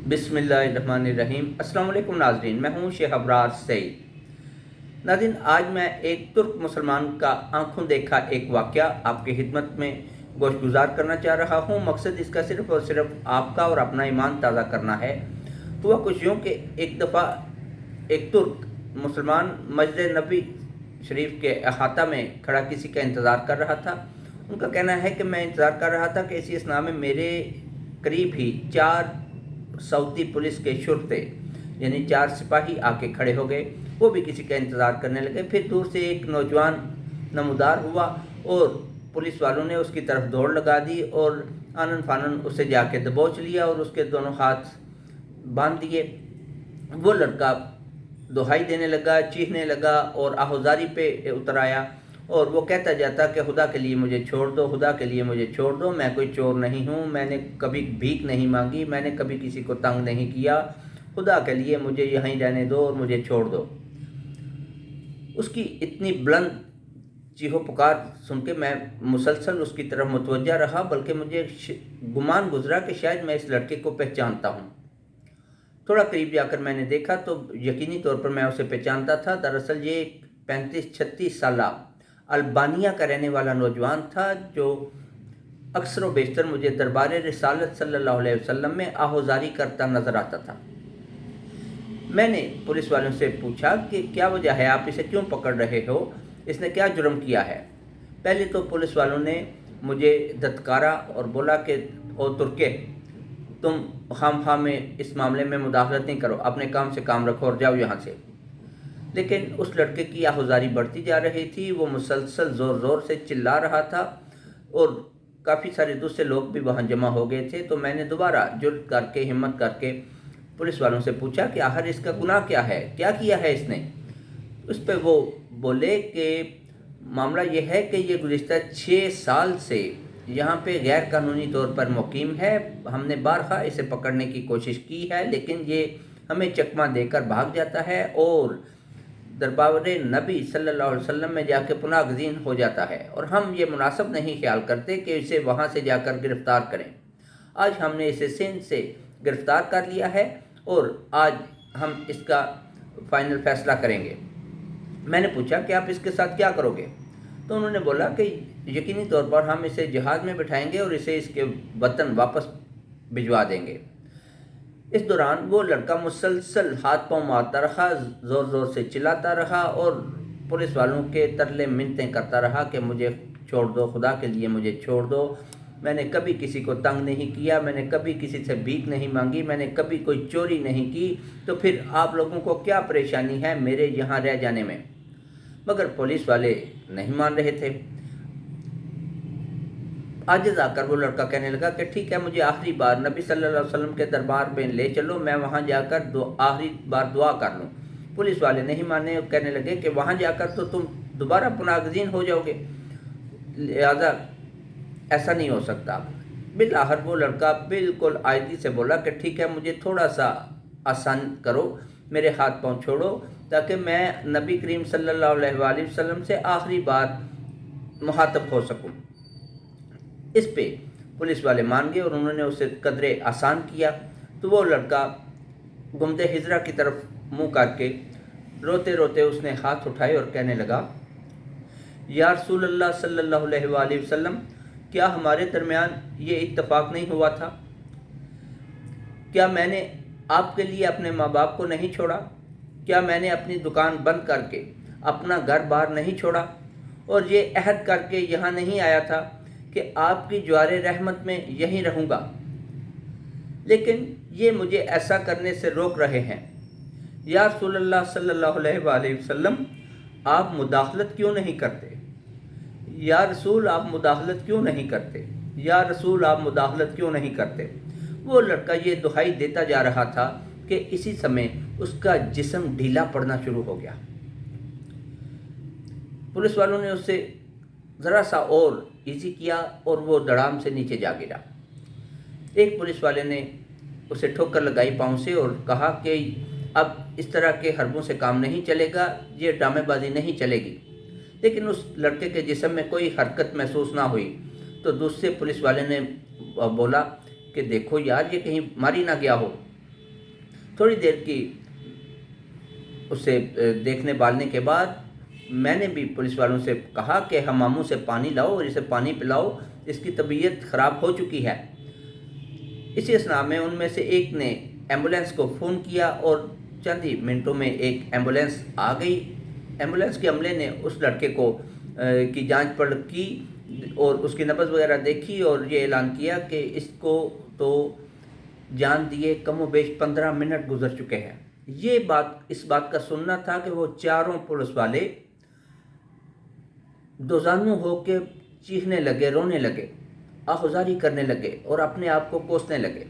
बिस्मिल्लाहिर्रहमानिर्रहीम। अस्सलाम वालेकुम नाज़रीन, मैं हूँ शेख अबरार सईद। नाज़रीन, आज मैं एक तुर्क मुसलमान का आंखों देखा एक वाक़या आपकी खिदमत में गोशगुजार करना चाह रहा हूँ। मकसद इसका सिर्फ़ और सिर्फ आपका और अपना ईमान ताज़ा करना है। हुआ कुछ यूँ कि एक दफ़ा एक तुर्क मुसलमान मस्जिद नबी शरीफ के अहाता में खड़ा किसी का इंतज़ार कर रहा था। उनका कहना है कि मैं इंतज़ार कर रहा था कि इसी असना में मेरे करीब ही 4 सऊदी पुलिस के शुरते यानी 4 सिपाही आके खड़े हो गए। वो भी किसी का इंतज़ार करने लगे। फिर दूर से एक नौजवान नमूदार हुआ और पुलिस वालों ने उसकी तरफ दौड़ लगा दी और आनन फानन उसे जाके दबोच लिया और उसके दोनों हाथ बांध दिए। वो लड़का दुहाई देने लगा, चीखने लगा और आहुजारी पे उतर आया और वो कहता जाता कि खुदा के लिए मुझे छोड़ दो, खुदा के लिए मुझे छोड़ दो, मैं कोई चोर नहीं हूँ, मैंने कभी भीख नहीं मांगी, मैंने कभी किसी को तंग नहीं किया, खुदा के लिए मुझे यहीं रहने दो और मुझे छोड़ दो। उसकी इतनी बुलंद चीहो पुकार सुन के मैं मुसलसल उसकी तरफ मुतवज्जा रहा, बल्कि मुझे गुमान गुजरा कि शायद मैं इस लड़के को पहचानता हूँ। थोड़ा करीब जाकर मैंने देखा तो यकीनी तौर पर मैं उसे पहचानता था। दरअसल ये 35-36 साल अल्बानिया का रहने वाला नौजवान था जो अक्सर व बेशतर मुझे दरबार रिसालत सल्लल्लाहु अलैहि वसल्लम में आहुजारी करता नजर आता था। मैंने पुलिस वालों से पूछा कि क्या वजह है, आप इसे क्यों पकड़ रहे हो, इसने क्या जुर्म किया है। पहले तो पुलिस वालों ने मुझे धत्कारा और बोला कि ओ तुर्के, तुम खामखा में इस मामले में मुदाखलत नहीं करो, अपने काम से काम रखो और जाओ यहाँ से। लेकिन उस लड़के की आहुजारी बढ़ती जा रही थी। वो मुसलसल ज़ोर ज़ोर से चिल्ला रहा था और काफ़ी सारे दूसरे लोग भी वहाँ जमा हो गए थे। तो मैंने दोबारा जुर्त करके हिम्मत करके पुलिस वालों से पूछा कि आखिर इसका गुनाह क्या है, क्या किया है इसने। उस पर वो बोले कि मामला ये है कि ये गुज़िश्ता 6 साल से यहाँ पे गैर कानूनी तौर पर मुकीम है। हमने बारहा इसे पकड़ने की कोशिश की है, लेकिन ये हमें चकमा देकर भाग जाता है और दरबार नबी सल्लल्लाहु अलैहि वसल्लम में जाके पुनः गज़ीन हो जाता है और हम ये मुनासिब नहीं ख्याल करते कि इसे वहाँ से जाकर गिरफ़्तार करें। आज हमने इसे सिंध से गिरफ़्तार कर लिया है और आज हम इसका फ़ाइनल फ़ैसला करेंगे। मैंने पूछा कि आप इसके साथ क्या करोगे, तो उन्होंने बोला कि यकीनी तौर पर हम इसे जहाज़ में बिठाएंगे और इसे इसके वतन वापस भिजवा देंगे। इस दौरान वो लड़का मुसलसल हाथ पांव मारता रहा, ज़ोर ज़ोर से चिल्लाता रहा और पुलिस वालों के तरले मिन्नतें करता रहा कि मुझे छोड़ दो, खुदा के लिए मुझे छोड़ दो, मैंने कभी किसी को तंग नहीं किया, मैंने कभी किसी से भीख नहीं मांगी, मैंने कभी कोई चोरी नहीं की, तो फिर आप लोगों को क्या परेशानी है मेरे यहाँ रह जाने में। मगर पुलिस वाले नहीं मान रहे थे। आजिज़ आकर वो लड़का कहने लगा कि ठीक है, मुझे आखिरी बार नबी सल्लल्लाहु अलैहि वसल्लम के दरबार में ले चलो, मैं वहाँ जाकर आखिरी बार दुआ कर लूँ। पुलिस वाले नहीं माने और कहने लगे कि वहाँ जाकर तो तुम दोबारा पुनःगज़ीन हो जाओगे, लिहाजा ऐसा नहीं हो सकता। बिलाखिर वो लड़का बिल्कुल आयदी से बोला कि ठीक है, मुझे थोड़ा सा आसान करो, मेरे हाथ पाँव छोड़ो, ताकि मैं नबी करीम सल्लल्लाहु अलैहि वसल्लम से आखिरी बार मुखातब हो सकूँ। इस पे पुलिस वाले मान गए और उन्होंने उसे कदरे आसान किया। तो वो लड़का गुम्दे हिजरा की तरफ मुंह करके रोते रोते उसने हाथ उठाए और कहने लगा, या रसूल अल्लाह सल्लल्लाहु अलैहि वसल्लम, क्या हमारे दरमियान ये इत्तफाक नहीं हुआ था? क्या मैंने आपके लिए अपने माँ बाप को नहीं छोड़ा? क्या मैंने अपनी दुकान बंद करके अपना घर बार नहीं छोड़ा और ये अहद करके यहाँ नहीं आया था कि आपकी ज्वारे रहमत में यहीं रहूँगा? लेकिन ये मुझे ऐसा करने से रोक रहे हैं। या रसूलल्लाह सल्लल्लाहु अलैहि वसल्लम, आप मुदाखलत क्यों नहीं करते? या रसूल, आप मुदाखलत क्यों नहीं करते? या रसूल, आप मुदाखलत क्यों नहीं करते? वो लड़का ये दुहाई देता जा रहा था कि इसी समय उसका जिस्म ढीला पड़ना शुरू हो गया। पुलिस वालों ने उसे ज़रा सा और इजी किया और वो धड़ाम से नीचे जा गिरा। एक पुलिस वाले ने उसे ठोकर लगाई पाँव से और कहा कि अब इस तरह के हरबों से काम नहीं चलेगा, ये ड्रामेबाजी नहीं चलेगी। लेकिन उस लड़के के जिस्म में कोई हरकत महसूस ना हुई। तो दूसरे पुलिस वाले ने बोला कि देखो यार, ये कहीं मारी ना गया हो। थोड़ी देर की उसे देखने भालने के बाद میں نے بھی پولیس والوں سے کہا کہ حماموں سے پانی لاؤ اور اسے پانی پلاؤ، اس کی طبیعت خراب ہو چکی ہے۔ اسی اثناء میں ان میں سے ایک نے ایمبولینس کو فون کیا اور چند ہی منٹوں میں ایک ایمبولینس آ گئی۔ ایمبولینس کے عملے نے اس لڑکے کو کی جانچ پرکھ کی اور اس کی نبض وغیرہ دیکھی اور یہ اعلان کیا کہ اس کو تو جان دیے کم و بیش 15 منٹ گزر چکے ہیں۔ اس بات کا سننا تھا کہ وہ چاروں پولیس والے دوزانو ہو کے چیخنے لگے، رونے لگے، آہوزاری کرنے لگے اور اپنے آپ کو کوسنے لگے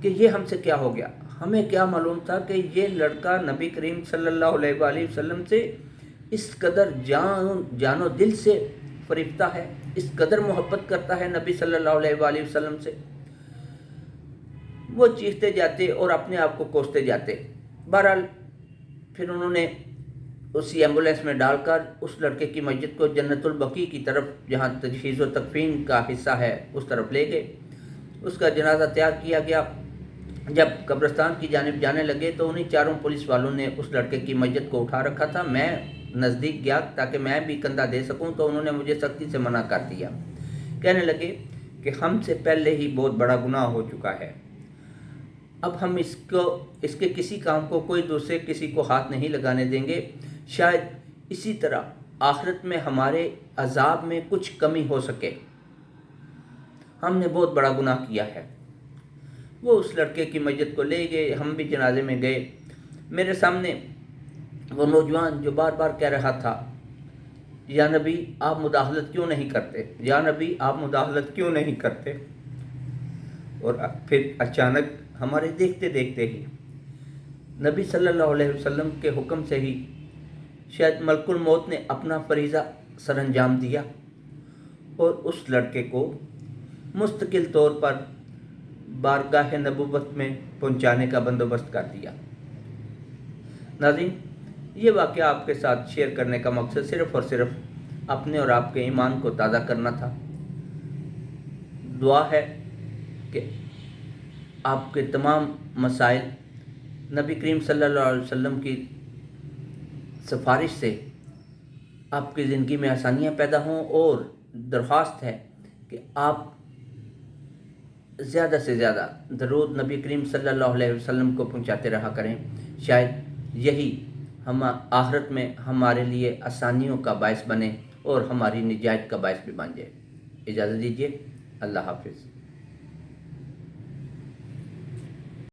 کہ یہ ہم سے کیا ہو گیا۔ ہمیں کیا معلوم تھا کہ یہ لڑکا نبی کریم صلی اللہ علیہ وآلہ وسلم سے اس قدر جان و دل سے فریفتہ ہے، اس قدر محبت کرتا ہے نبی صلی اللہ علیہ وآلہ وسلم سے۔ وہ چیختے جاتے اور اپنے آپ کو کوستے جاتے۔ بہرحال پھر انہوں نے اسی ایمبولینس میں ڈال کر اس لڑکے کی میت کو جنت البقیع کی طرف، جہاں تجہیز و تکفین کا حصہ ہے، اس طرف لے گئے۔ اس کا جنازہ تیار کیا گیا۔ جب قبرستان کی جانب جانے لگے تو انہیں چاروں پولیس والوں نے اس لڑکے کی میت کو اٹھا رکھا تھا۔ میں نزدیک گیا تاکہ میں بھی کندھا دے سکوں تو انہوں نے مجھے سختی سے منع کر دیا۔ کہنے لگے کہ ہم سے پہلے ہی بہت بڑا گناہ ہو چکا ہے، اب ہم اس کے کسی کام کو کوئی دوسرے کسی کو ہاتھ نہیں لگانے دیں گے۔ شاید اسی طرح آخرت میں ہمارے عذاب میں کچھ کمی ہو سکے، ہم نے بہت بڑا گناہ کیا ہے۔ وہ اس لڑکے کی میت کو لے گئے، ہم بھی جنازے میں گئے۔ میرے سامنے وہ نوجوان جو بار بار کہہ رہا تھا، یا نبی آپ مداخلت کیوں نہیں کرتے، یا نبی آپ مداخلت کیوں نہیں کرتے، اور پھر اچانک ہمارے دیکھتے دیکھتے ہی نبی صلی اللہ علیہ وسلم کے حکم سے ہی شاید ملک الموت نے اپنا فریضہ سر انجام دیا اور اس لڑکے کو مستقل طور پر بارگاہ نبوت میں پہنچانے کا بندوبست کر دیا۔ ناظرین، یہ واقعہ آپ کے ساتھ شیئر کرنے کا مقصد صرف اور صرف اپنے اور آپ کے ایمان کو تازہ کرنا تھا۔ دعا ہے کہ آپ کے تمام مسائل نبی کریم صلی اللہ علیہ وسلم کی سفارش سے آپ کی زندگی میں آسانیاں پیدا ہوں، اور درخواست ہے کہ آپ زیادہ سے زیادہ درود نبی کریم صلی اللہ علیہ وسلم کو پہنچاتے رہا کریں۔ شاید یہی ہم آخرت میں ہمارے لیے آسانیوں کا باعث بنے اور ہماری نجات کا باعث بھی بن جائے۔ اجازت دیجیے، اللہ حافظ۔